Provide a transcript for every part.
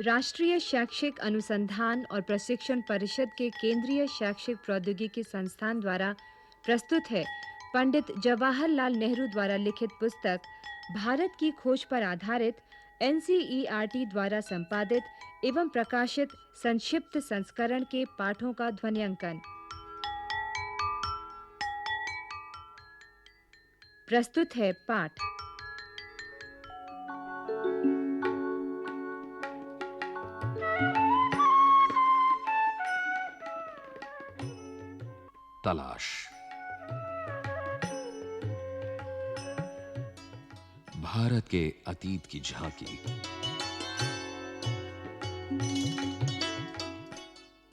राष्ट्रीय शैक्षिक अनुसंधान और प्रशिक्षण परिषद के केंद्रीय शैक्षिक प्रौद्योगिकी संस्थान द्वारा प्रस्तुत है पंडित जवाहरलाल नेहरू द्वारा लिखित पुस्तक भारत की खोज पर आधारित एनसीईआरटी द्वारा संपादित एवं प्रकाशित संक्षिप्त संस्करण के पाठों का ध्वन्यांकन। प्रस्तुत है पाठ। तलाश। भारत के अतीत की झांकी।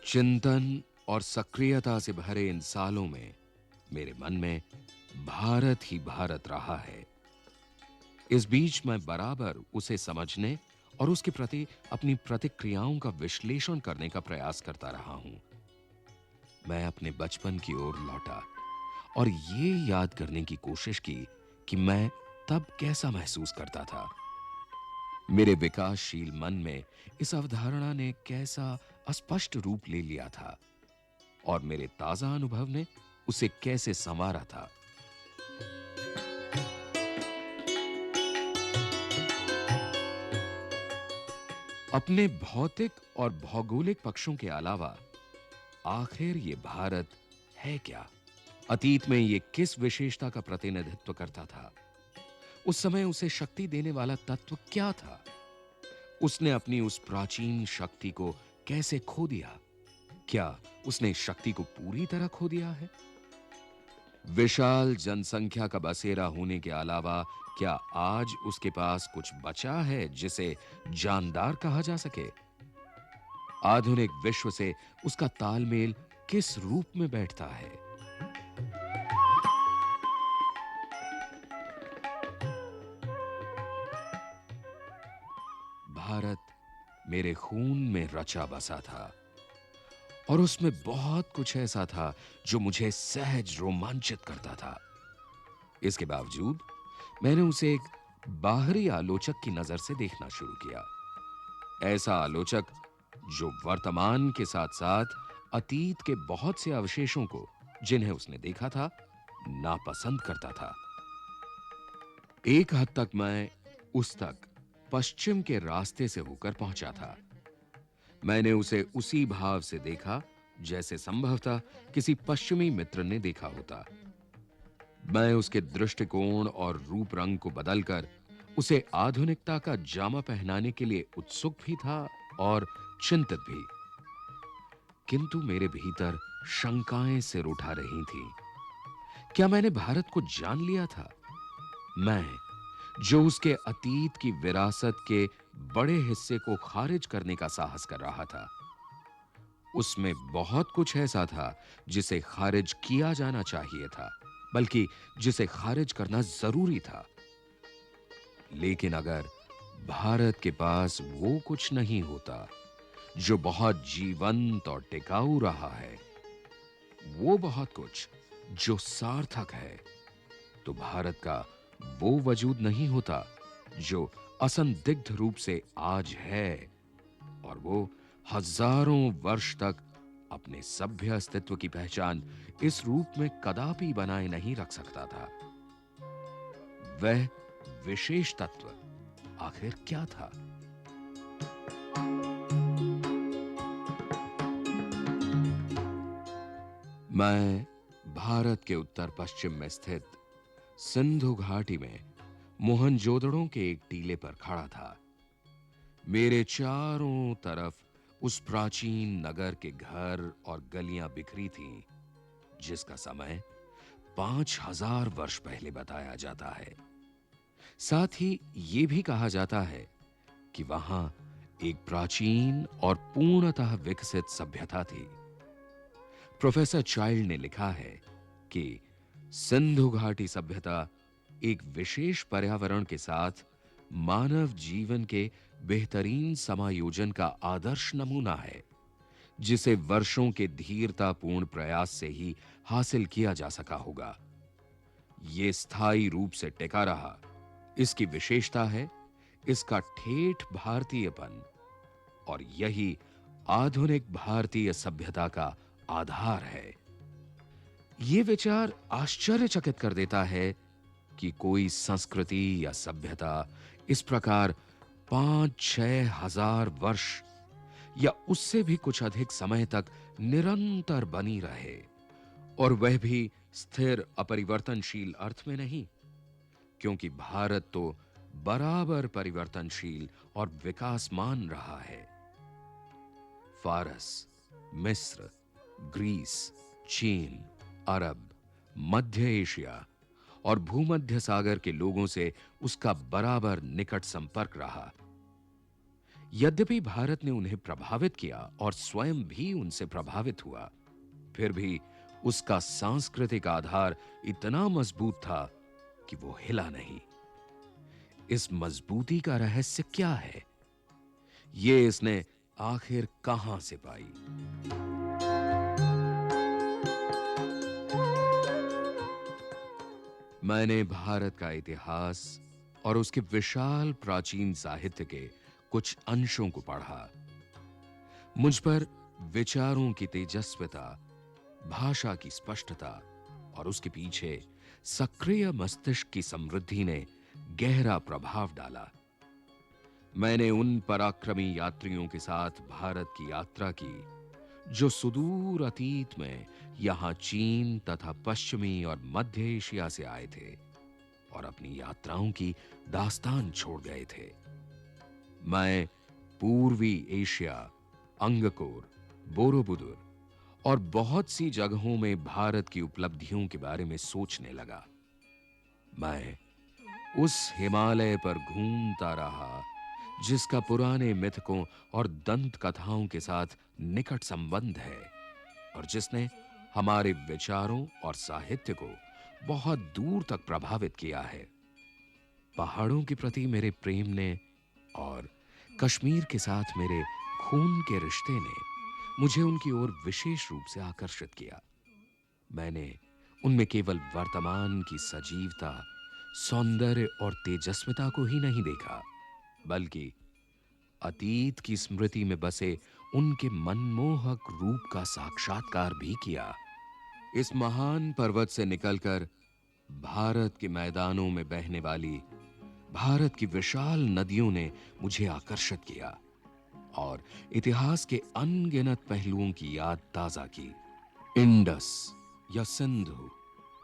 चिंतन और सक्रियता से भरे इन सालों में मेरे मन में भारत ही भारत रहा है। इस बीच मैं बराबर उसे समझने और उसके प्रति अपनी प्रतिक्रियाओं का विश्लेषण करने का प्रयास करता रहा हूं। मैं अपने बचपन की ओर लौटा और ये याद करने की कोशिश की कि मैं तब कैसा महसूस करता था। मेरे विकासशील मन में इस अवधारणा ने कैसा अस्पष्ट रूप ले लिया था और मेरे ताजा अनुभव ने उसे कैसे संवारा था। अपने भौतिक और भौगोलिक पक्षों के अलावा आखिर ये भारत है क्या? अतीत में ये किस विशेषता का प्रतिनिधित्व करता था? उस समय उसे शक्ति देने वाला तत्व क्या था? उसने अपनी उस प्राचीन शक्ति को कैसे खो दिया? क्या उसने इस शक्ति को पूरी तरह खो दिया है? विशाल जनसंख्या का बसेरा होने के अलावा क्या आज उसके पास कुछ बचा है जिसे जानदार कहा जा सके? आधुनिक विश्व से उसका तालमेल किस रूप में बैठता है? भारत मेरे खून में रचा बसा था और उसमें बहुत कुछ ऐसा था जो मुझे सहज रोमांचित करता था। इसके बावजूद मैंने उसे एक बाहरी आलोचक की नजर से देखना शुरू किया। ऐसा आलोचक जो वर्तमान के साथ-साथ अतीत के बहुत से अवशेषों को, जिन्हें उसने देखा था, नापसंद करता था। एक हद तक मैं उस तक पश्चिम के रास्ते से होकर पहुंचा था। मैंने उसे उसी भाव से देखा जैसे संभवतः किसी पश्चिमी मित्र ने देखा होता। मैं उसके दृष्टिकोण और रूप रंग को बदलकर उसे आधुनिकता का जामा पहनाने के लिए उत्सुक भी था और चिंतित भी। किंतु मेरे भीतर शंकाएं सिर उठा रही थीं। क्या मैंने भारत को जान लिया था? मैं, जो उसके अतीत की विरासत के बड़े हिस्से को खारिज करने का साहस कर रहा था। उसमें बहुत कुछ ऐसा था जिसे खारिज किया जाना चाहिए था, बल्कि जिसे खारिज करना जरूरी था। लेकिन अगर भारत के पास वो कुछ नहीं होता जो बहुत जीवंत और टिकाऊ रहा है, वो बहुत कुछ जो सार्थक है, तो भारत का वो वजूद नहीं होता जो असंदिग्ध रूप से आज है और वो हजारों वर्ष तक अपने सभ्य अस्तित्व की पहचान इस रूप में कदापि बनाए नहीं रख सकता था। वह विशेष तत्व आखिर क्या था? मैं भारत के उत्तर पश्चिम में स्थित सिंधु घाटी में मोहनजोदड़ो के एक टीले पर खड़ा था। मेरे चारों तरफ उस प्राचीन नगर के घर और गलियां बिखरी थीं, जिसका समय 5000 वर्ष पहले बताया जाता है। साथ ही यह भी कहा जाता है कि वहां एक प्राचीन और पूर्णतः विकसित सभ्यता थी। प्रोफेसर चाइल्ड ने लिखा है कि सिंधु घाटी सभ्यता एक विशेष पर्यावरण के साथ मानव जीवन के बेहतरीन समायोजन का आदर्श नमूना है, जिसे वर्षों के धीरतापूर्ण प्रयास से ही हासिल किया जा सका होगा। यह स्थायी रूप से टिका रहा। इसकी विशेषता है इसका ठेठ भारतीयपन। और यही आधुनिक भारतीय सभ्यता का आधार है। ये विचार आश्चर्यचकित कर देता है कि कोई संस्कृति या सभ्यता इस प्रकार 5-6 हजार वर्ष या उससे भी कुछ अधिक समय तक निरंतर बनी रहे, और वह भी स्थिर अपरिवर्तनशील अर्थ में नहीं, क्योंकि भारत तो बराबर परिवर्तनशील और विकासमान रहा है। फारस, मिस्र, ग्रीस, चीन, अरब, मध्य एशिया और भूमध्य सागर के लोगों से उसका बराबर निकट संपर्क रहा। यद्यपि भारत ने उन्हें प्रभावित किया और स्वयं भी उनसे प्रभावित हुआ, फिर भी उसका सांस्कृतिक आधार इतना मजबूत था कि वो हिला नहीं। इस मजबूती का रहस्य क्या है? ये इसने आखिर कहां से पाई? मैंने भारत का इतिहास और उसके विशाल प्राचीन साहित्य के कुछ अंशों को पढ़ा। मुझ पर विचारों की तेजस्विता, भाषा की स्पष्टता और उसके पीछे सक्रिय मस्तिष्क की समृद्धि ने गहरा प्रभाव डाला। मैंने उन पराक्रमी यात्रियों के साथ भारत की यात्रा की जो सुदूर अतीत में यहां चीन तथा पश्चिमी और मध्य एशिया से आए थे और अपनी यात्राओं की दास्तान छोड़ गए थे। मैं पूर्वी एशिया, अंगकोर, बोरोबुदुर और बहुत सी जगहों में भारत की उपलब्धियों के बारे में सोचने लगा। मैं उस हिमालय पर घूमता रहा जिसका पुराने मिथकों और दंत कथाओं के साथ निकट संबंध है और जिसने हमारे विचारों और साहित्य को बहुत दूर तक प्रभावित किया है। पहाड़ों के प्रति मेरे प्रेम ने और कश्मीर के साथ मेरे खून के रिश्ते ने मुझे उनकी ओर विशेष रूप से आकर्षित किया। मैंने उनमें केवल वर्तमान की सजीवता, सौंदर्य और तेजस्विता को ही नहीं देखा, बल्कि अतीत की स्मृति में बसे उनके मनमोहक रूप का साक्षात्कार भी किया। इस महान पर्वत से निकलकर भारत के मैदानों में बहने वाली भारत की विशाल नदियों ने मुझे आकर्षित किया और इतिहास के अनगिनत पहलुओं की याद ताजा की। इंडस या सिंधु,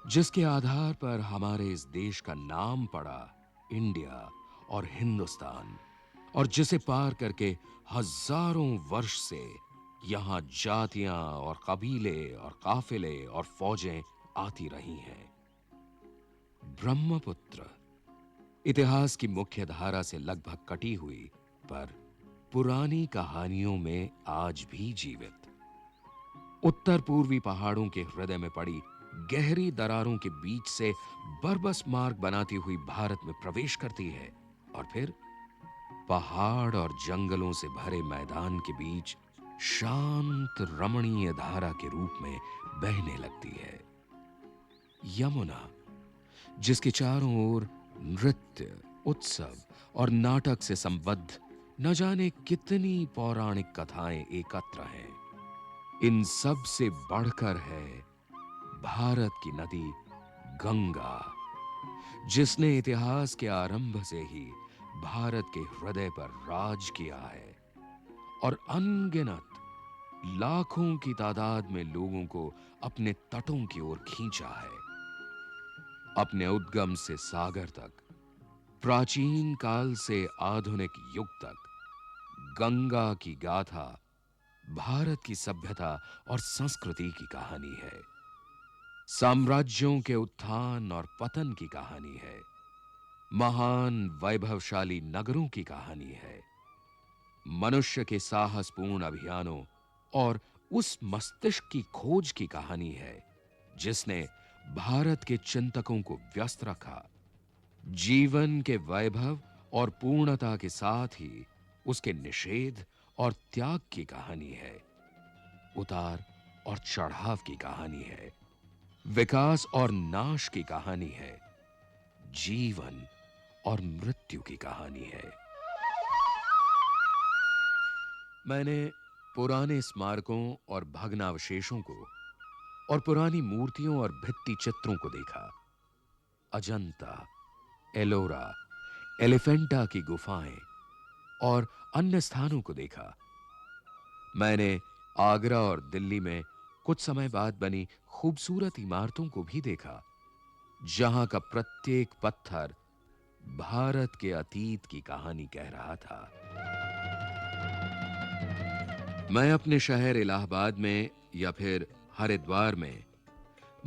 जिसके आधार पर हमारे इस देश का नाम पड़ा इंडिया और हिंदुस्तान, और जिसे पार करके हजारों वर्ष से यहां जातियां और कबीले और काफिले और फौजें आती रही हैं। ब्रह्मपुत्र, इतिहास की मुख्य धारा से लगभग कटी हुई पर पुरानी कहानियों में आज भी जीवित। उत्तर पूर्वी पहाड़ों के हृदय में पड़ी गहरी दरारों के बीच से बरबस मार्ग बनाती हुई भारत में प्रवेश करती है और फिर पहाड़ और जंगलों से भरे मैदान के बीच शांत रमणीय धारा के रूप में बहने लगती है। यमुना, जिसके चारों ओर नृत्य, उत्सव और नाटक से संबद्ध न जाने कितनी पौराणिक कथाएं एकत्र हैं, इन सब से बढ़कर है भारत की नदी गंगा, जिसने इतिहास के आरंभ से ही भारत के हृदय पर राज किया है और अनगिनत लाखों की तादाद में लोगों को अपने तटों की ओर खींचा है। अपने उद्गम से सागर तक, प्राचीन काल से आधुनिक युग तक, गंगा की गाथा भारत की सभ्यता और संस्कृति की कहानी है। साम्राज्यों के उत्थान और पतन की कहानी है। महान वैभवशाली नगरों की कहानी है। मनुष्य के साहसपूर्ण अभियानों और उस मस्तिष्क की खोज की कहानी है जिसने भारत के चिंतकों को व्यस्त रखा। जीवन के वैभव और पूर्णता के साथ ही उसके निषेध और त्याग की कहानी है। उतार और चढ़ाव की कहानी है। विकास और नाश की कहानी है। जीवन और मृत्यु की कहानी है। मैंने पुराने स्मारकों और भग्नावशेषों को और पुरानी मूर्तियों और भित्ति चित्रों को देखा। अजंता, एलोरा, एलिफेंटा की गुफाएं और अन्य स्थानों को देखा। मैंने आगरा और दिल्ली में कुछ समय बाद बनी खूबसूरत इमारतों को भी देखा, जहां का प्रत्येक पत्थर भारत के अतीत की कहानी कह रहा था। मैं अपने शहर इलाहाबाद में या फिर हरिद्वार में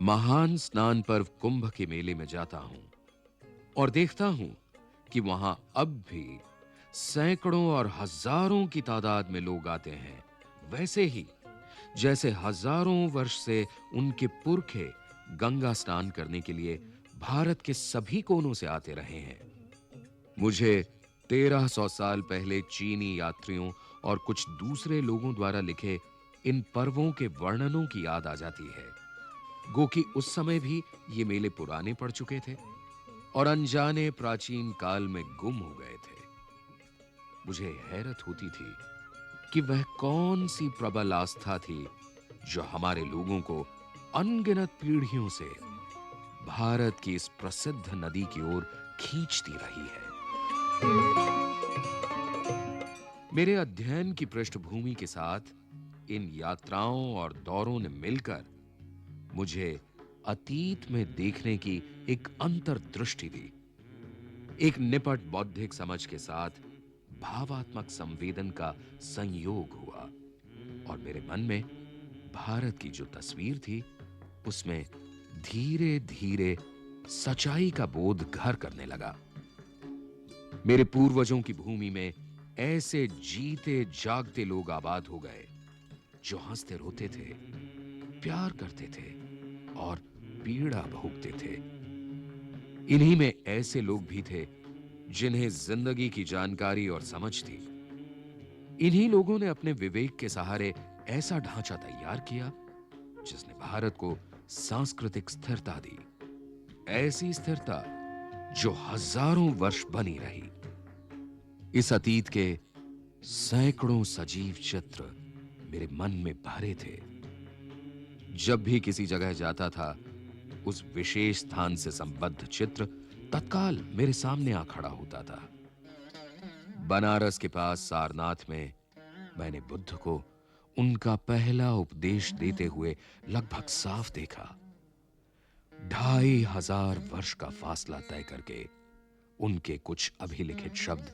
महान स्नान पर्व कुंभ के मेले में जाता हूं और देखता हूं कि वहां अब भी सैकड़ों और हजारों की तादाद में लोग आते हैं, वैसे ही जैसे हजारों वर्ष से उनके पुरखे गंगा स्नान करने के लिए भारत के सभी कोनों से आते रहे हैं। मुझे 1300 साल पहले चीनी यात्रियों और कुछ दूसरे लोगों द्वारा लिखे इन पर्वों के वर्णनों की याद आ जाती है, गो कि उस समय भी ये मेले पुराने पड़ चुके थे और अनजाने प्राचीन काल में गुम हो गए थे। मुझे हैरत होती थी कि वह कौन सी प्रबल आस्था थी जो हमारे लोगों को अनगिनत पीढ़ियों से भारत की इस प्रसिद्ध नदी की ओर खींचती रही है। मेरे अध्ययन की पृष्ठभूमि के साथ इन यात्राओं और दौरों ने मिलकर मुझे अतीत में देखने की एक अंतर्दृष्टि दी, एक निपट बौद्धिक समझ के साथ भावात्मक संवेदन का संयोग हुआ और मेरे मन में भारत की जो तस्वीर थी उसमें धीरे धीरे सच्चाई का बोध घर करने लगा। मेरे पूर्वजों की भूमि में ऐसे जीते जागते लोग आबाद हो गए जो हंसते रोते थे, प्यार करते थे और पीड़ा भोगते थे। इन्हीं में ऐसे लोग भी थे जिन्हें जिंदगी की जानकारी और समझ थी। इन्हीं लोगों ने अपने विवेक के सहारे ऐसा ढांचा तैयार किया जिसने भारत को सांस्कृतिक स्थिरता दी, ऐसी स्थिरता जो हजारों वर्ष बनी रही। इस अतीत के सैकड़ों सजीव चित्र मेरे मन में भरे थे। जब भी किसी जगह जाता था, उस विशेष स्थान से संबद्ध चित्र तत्काल मेरे सामने आ खड़ा होता था। बनारस के पास सारनाथ में मैंने बुद्ध को उनका पहला उपदेश देते हुए लगभग साफ देखा। 2500 वर्ष का फासला तय करके उनके कुछ अभिलिखित शब्द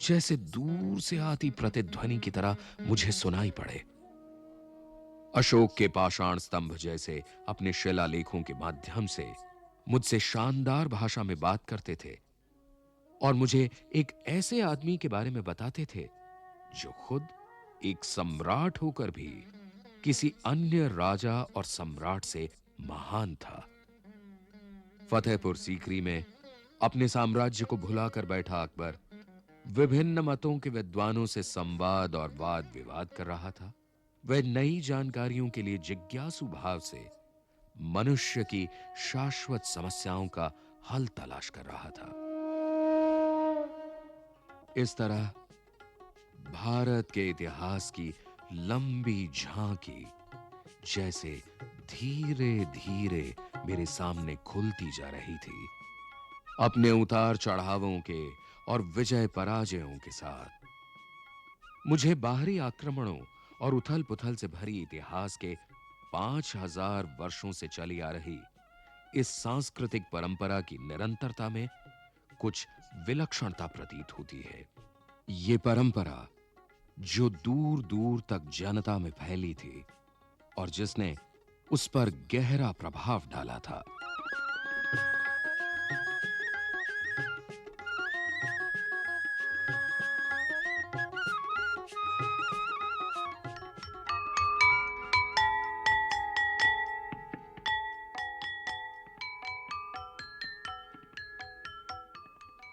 जैसे दूर से आती प्रतिध्वनि की तरह मुझे सुनाई पड़े। अशोक के पाषाण स्तंभ जैसे अपने शिलालेखों के माध्यम से मुझसे शानदार भाषा में बात करते थे और मुझे एक ऐसे आदमी के बारे में बताते थे जो खुद एक सम्राट होकर भी किसी अन्य राजा और सम्राट से महान था। फतेहपुर सीकरी में अपने साम्राज्य को भुलाकर बैठा अकबर विभिन्न मतों के विद्वानों से संवाद और वाद विवाद कर रहा था। वह नई जानकारियों के लिए जिज्ञासु भाव से मनुष्य की शाश्वत समस्याओं का हल तलाश कर रहा था। इस तरह भारत के इतिहास की लंबी झांकी जैसे धीरे धीरे मेरे सामने खुलती जा रही थी, अपने उतार चढ़ावों के और विजय पराजयों के साथ। मुझे बाहरी आक्रमणों और उथल पुथल से भरी इतिहास के 5000 वर्षों से चली आ रही इस सांस्कृतिक परंपरा की निरंतरता में कुछ विलक्षणता प्रतीत होती है। ये परंपरा जो दूर दूर तक जनता में फैली थी और जिसने उस पर गहरा प्रभाव डाला था।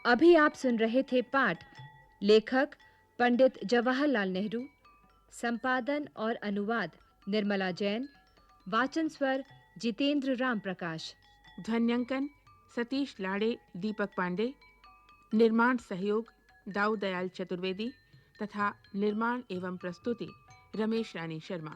अभी आप सुन रहे थे पाठ। लेखक पंडित जवाहरलाल नेहरू, संपादन और अनुवाद निर्मला जैन, वाचन स्वर जितेंद्र राम प्रकाश, ध्वन्यांकन सतीश लाड़े, दीपक पांडे, निर्माण सहयोग दाऊ दयाल चतुर्वेदी, तथा निर्माण एवं प्रस्तुति रमेश रानी शर्मा।